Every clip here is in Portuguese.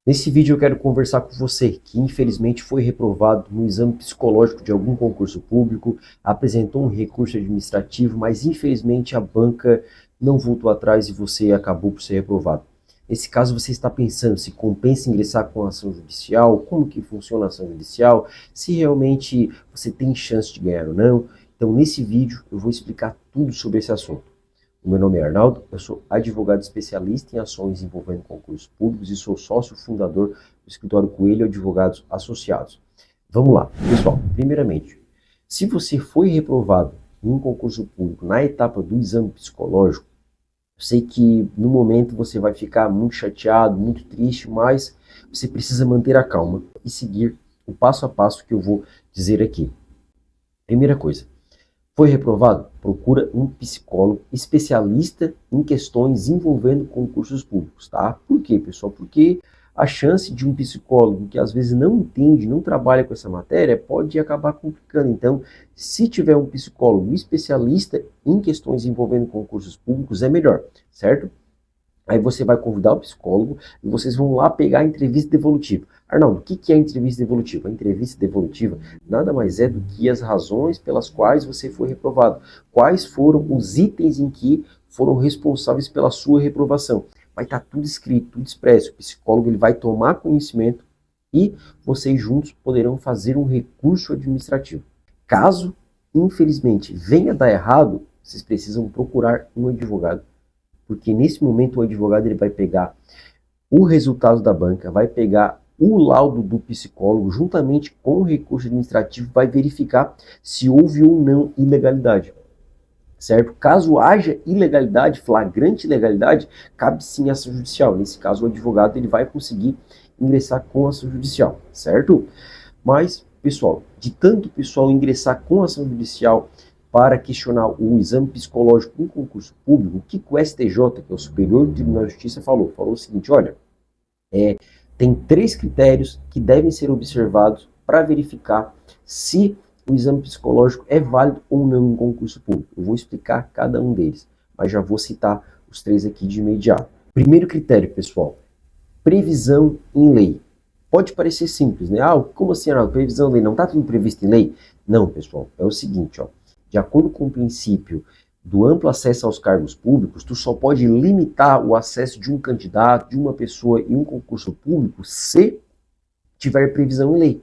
Nesse vídeo eu quero conversar com você que infelizmente foi reprovado no exame psicológico de algum concurso público, apresentou um recurso administrativo, mas infelizmente a banca não voltou atrás e você acabou por ser reprovado. Nesse caso você está pensando se compensa ingressar com a ação judicial, como que funciona a ação judicial, se realmente você tem chance de ganhar ou não. Então nesse vídeo eu vou explicar tudo sobre esse assunto. O meu nome é Arnaldo, eu sou advogado especialista em ações envolvendo concursos públicos e sou sócio fundador do escritório Coelho Advogados Associados. Vamos lá, pessoal. Primeiramente, se você foi reprovado em um concurso público na etapa do exame psicológico, eu sei que no momento você vai ficar muito chateado, muito triste, mas você precisa manter a calma e seguir o passo a passo que eu vou dizer aqui. Primeira coisa, foi reprovado? Procura um psicólogo especialista em questões envolvendo concursos públicos, tá? Por quê, pessoal? Porque a chance de um psicólogo que às vezes não entende, não trabalha com essa matéria, pode acabar complicando. Então, se tiver um psicólogo especialista em questões envolvendo concursos públicos, é melhor, certo? Aí você vai convidar o psicólogo e vocês vão lá pegar a entrevista devolutiva. Arnaldo, o que é a entrevista devolutiva? A entrevista devolutiva nada mais é do que as razões pelas quais você foi reprovado. Quais foram os itens em que foram responsáveis pela sua reprovação. Vai estar tudo escrito, tudo expresso. O psicólogo ele vai tomar conhecimento e vocês juntos poderão fazer um recurso administrativo. Caso, infelizmente, venha a dar errado, vocês precisam procurar um advogado, porque nesse momento o advogado ele vai pegar o resultado da banca, vai pegar o laudo do psicólogo, juntamente com o recurso administrativo, vai verificar se houve ou não ilegalidade, certo? Caso haja ilegalidade, flagrante ilegalidade, cabe sim ação judicial. Nesse caso, o advogado ele vai conseguir ingressar com ação judicial, certo? Mas, pessoal, de tanto pessoal ingressar com ação judicial para questionar o exame psicológico em concurso público, o que o STJ, que é o Superior Tribunal de Justiça, falou o seguinte, olha, tem 3 critérios que devem ser observados para verificar se o exame psicológico é válido ou não em concurso público. Eu vou explicar cada um deles, mas já vou citar os 3 aqui de imediato. Primeiro critério, pessoal, previsão em lei. Pode parecer simples, né? Ah, como assim, Arnaldo? Previsão em lei, não está tudo previsto em lei? Não, pessoal, é o seguinte, ó. De acordo com o princípio do amplo acesso aos cargos públicos, tu só pode limitar o acesso de um candidato, de uma pessoa em um concurso público se tiver previsão em lei,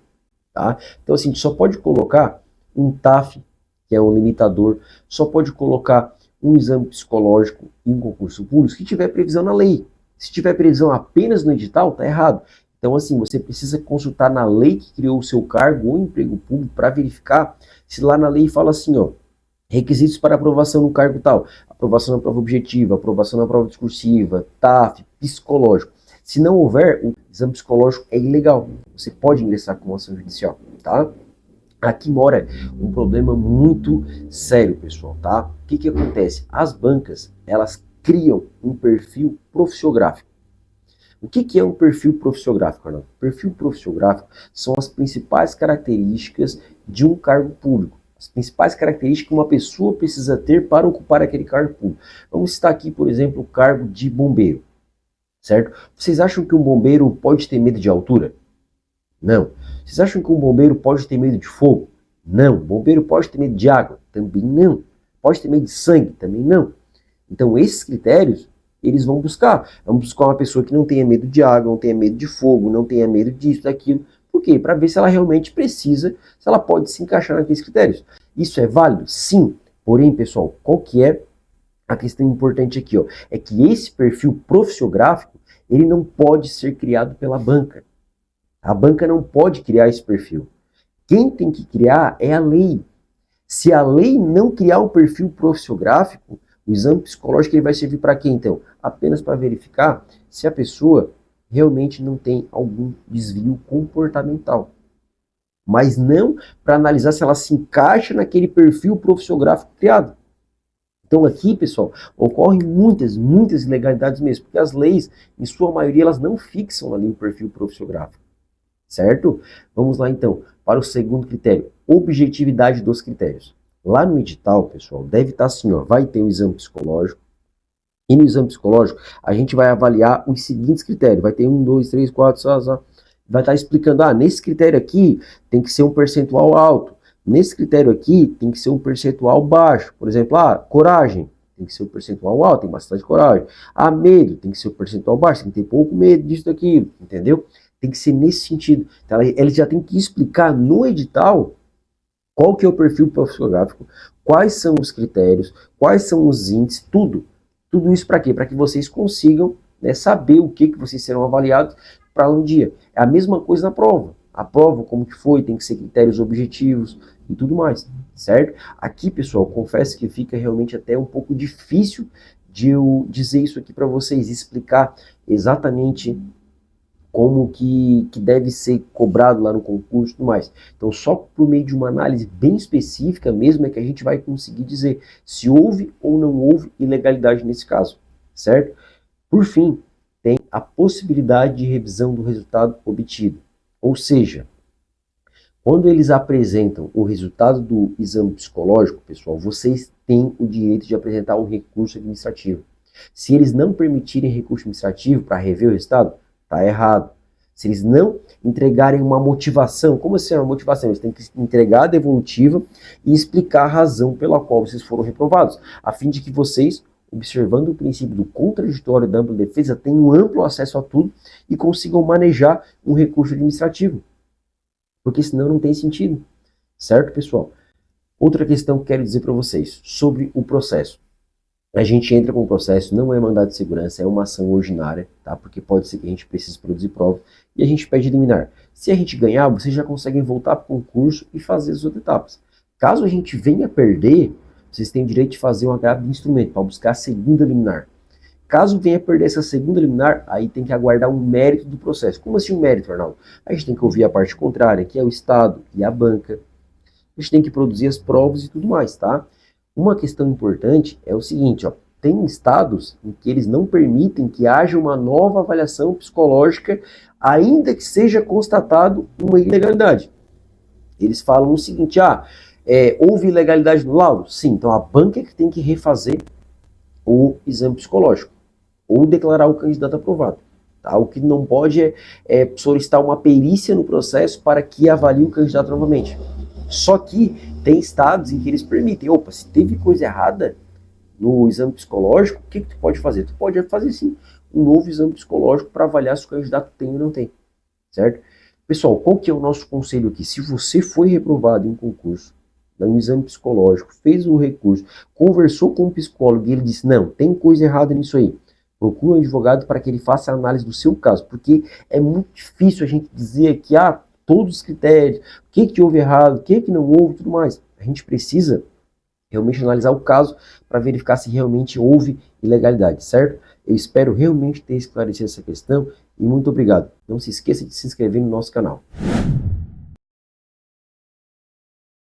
tá? Então, assim, tu só pode colocar um TAF, que é um limitador, só pode colocar um exame psicológico em um concurso público se tiver previsão na lei. Se tiver previsão apenas no edital, tá errado. Então, assim, você precisa consultar na lei que criou o seu cargo ou emprego público para verificar se lá na lei fala assim, ó, requisitos para aprovação no cargo tal, aprovação na prova objetiva, aprovação na prova discursiva, TAF, psicológico. Se não houver, o exame psicológico é ilegal. Você pode ingressar com ação judicial, tá? Aqui mora um problema muito sério, pessoal, tá? O que acontece? As bancas, elas criam um perfil profissiográfico. O que é um perfil profissiográfico, Arnaldo? Perfil profissiográfico são as principais características de um cargo público. As principais características que uma pessoa precisa ter para ocupar aquele cargo público. Vamos citar aqui, por exemplo, o cargo de bombeiro, certo? Vocês acham que um bombeiro pode ter medo de altura? Não. Vocês acham que um bombeiro pode ter medo de fogo? Não. Bombeiro pode ter medo de água? Também não. Pode ter medo de sangue? Também não. Então, esses critérios eles vão buscar. Vamos buscar uma pessoa que não tenha medo de água, não tenha medo de fogo, não tenha medo disso, daquilo. Por quê? Para ver se ela realmente precisa, se ela pode se encaixar naqueles critérios. Isso é válido? Sim. Porém, pessoal, qual que é a questão importante aqui? Ó? É que esse perfil profissiográfico, ele não pode ser criado pela banca. A banca não pode criar esse perfil. Quem tem que criar é a lei. Se a lei não criar um perfil profissiográfico, o exame psicológico ele vai servir para quê, então? Apenas para verificar se a pessoa realmente não tem algum desvio comportamental. Mas não para analisar se ela se encaixa naquele perfil profissiográfico criado. Então aqui, pessoal, ocorrem muitas ilegalidades mesmo, porque as leis, em sua maioria, elas não fixam ali o perfil profissiográfico. Certo? Vamos lá então para o segundo critério, objetividade dos critérios. Lá no edital, pessoal, deve estar assim, ó, vai ter o exame psicológico, E no exame psicológico, a gente vai avaliar os seguintes critérios. Vai ter 1, 2, 3, 4, vai estar explicando, nesse critério aqui tem que ser um percentual alto. Nesse critério aqui tem que ser um percentual baixo. Por exemplo, coragem, tem que ser um percentual alto, tem bastante coragem. Medo, tem que ser um percentual baixo, tem que ter pouco medo disso, daquilo, entendeu? Tem que ser nesse sentido. Então, ele já tem que explicar no edital qual que é o perfil psicográfico, quais são os critérios, quais são os índices, tudo. Tudo isso para quê? Para que vocês consigam, né, saber o que vocês serão avaliados para um dia. É a mesma coisa na prova. A prova, como que foi, tem que ser critérios objetivos e tudo mais, certo? Aqui, pessoal, confesso que fica realmente até um pouco difícil de eu dizer isso aqui para vocês, explicar exatamente como que deve ser cobrado lá no concurso e tudo mais. Então, só por meio de uma análise bem específica mesmo é que a gente vai conseguir dizer se houve ou não houve ilegalidade nesse caso, certo? Por fim, tem a possibilidade de revisão do resultado obtido. Ou seja, quando eles apresentam o resultado do exame psicológico, pessoal, vocês têm o direito de apresentar um recurso administrativo. Se eles não permitirem recurso administrativo para rever o resultado, está errado. Se eles não entregarem uma motivação, como assim uma motivação? Eles têm que entregar a devolutiva e explicar a razão pela qual vocês foram reprovados, a fim de que vocês, observando o princípio do contraditório da ampla defesa, tenham amplo acesso a tudo e consigam manejar um recurso administrativo. Porque senão não tem sentido. Certo, pessoal? Outra questão que quero dizer para vocês sobre o processo. A gente entra com o processo, não é mandado de segurança, é uma ação ordinária, tá? Porque pode ser que a gente precise produzir prova e a gente pede liminar. Se a gente ganhar, vocês já conseguem voltar para o concurso e fazer as outras etapas. Caso a gente venha perder, vocês têm o direito de fazer um agravo de instrumento para buscar a segunda liminar. Caso venha perder essa segunda liminar, aí tem que aguardar um mérito do processo. Como assim um mérito, Arnaldo? A gente tem que ouvir a parte contrária, que é o Estado e a banca. A gente tem que produzir as provas e tudo mais, tá? Uma questão importante é o seguinte, tem estados em que eles não permitem que haja uma nova avaliação psicológica, ainda que seja constatado uma ilegalidade. Eles falam o seguinte, houve ilegalidade no laudo? Sim, então a banca é que tem que refazer o exame psicológico, ou declarar o candidato aprovado. Tá? O que não pode é solicitar uma perícia no processo para que avalie o candidato novamente. Só que tem estados em que eles permitem, se teve coisa errada no exame psicológico, o que tu pode fazer? Tu pode fazer sim um novo exame psicológico para avaliar se o candidato tem ou não tem, certo? Pessoal, qual que é o nosso conselho aqui? Se você foi reprovado em um concurso, no exame psicológico, fez o recurso, conversou com o psicólogo e ele disse, não, tem coisa errada nisso aí, procura um advogado para que ele faça a análise do seu caso, porque é muito difícil a gente dizer que, todos os critérios, o que houve errado, o que não houve, tudo mais. A gente precisa realmente analisar o caso para verificar se realmente houve ilegalidade, certo? Eu espero realmente ter esclarecido essa questão e muito obrigado. Não se esqueça de se inscrever no nosso canal.